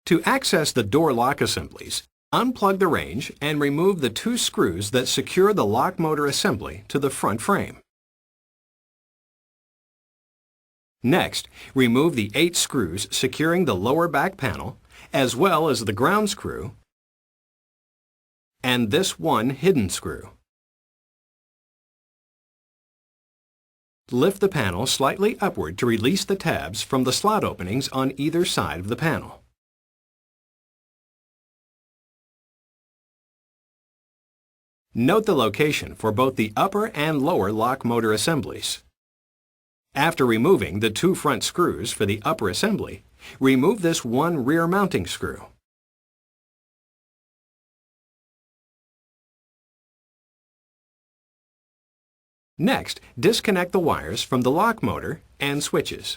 To access the door lock assemblies, unplug the range and remove the 2 screws that secure the lock motor assembly to the front frame. Next, remove the 8 screws securing the lower back panel, as well as the ground screw and this one hidden screw. Lift the panel slightly upward to release the tabs from the slot openings on either side of the panel. Note the location for both the upper and lower lock motor assemblies. After removing the 2 front screws for the upper assembly, remove this one rear mounting screw. Next, disconnect the wires from the lock motor and switches.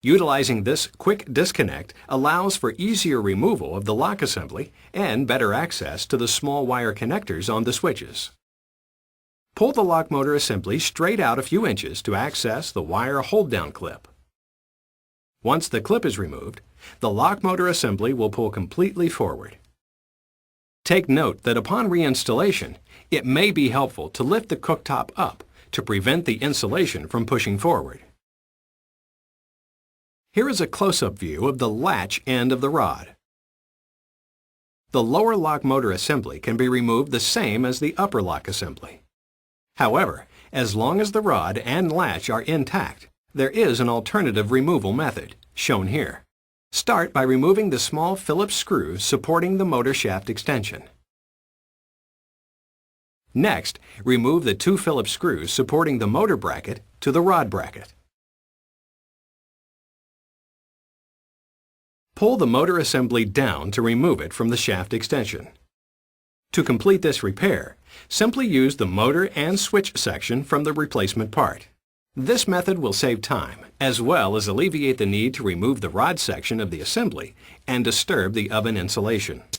Utilizing this quick disconnect allows for easier removal of the lock assembly and better access to the small wire connectors on the switches. Pull the lock motor assembly straight out a few inches to access the wire hold-down clip. Once the clip is removed, the lock motor assembly will pull completely forward. Take note that upon reinstallation, it may be helpful to lift the cooktop up to prevent the insulation from pushing forward. Here is a close-up view of the latch end of the rod. The lower lock motor assembly can be removed the same as the upper lock assembly. However, as long as the rod and latch are intact, there is an alternative removal method, shown here. Start by removing the small Phillips screw supporting the motor shaft extension. Next, remove the 2 Phillips screws supporting the motor bracket to the rod bracket. Pull the motor assembly down to remove it from the shaft extension. To complete this repair, simply use the motor and switch section from the replacement part. This method will save time, as well as alleviate the need to remove the rod section of the assembly and disturb the oven insulation.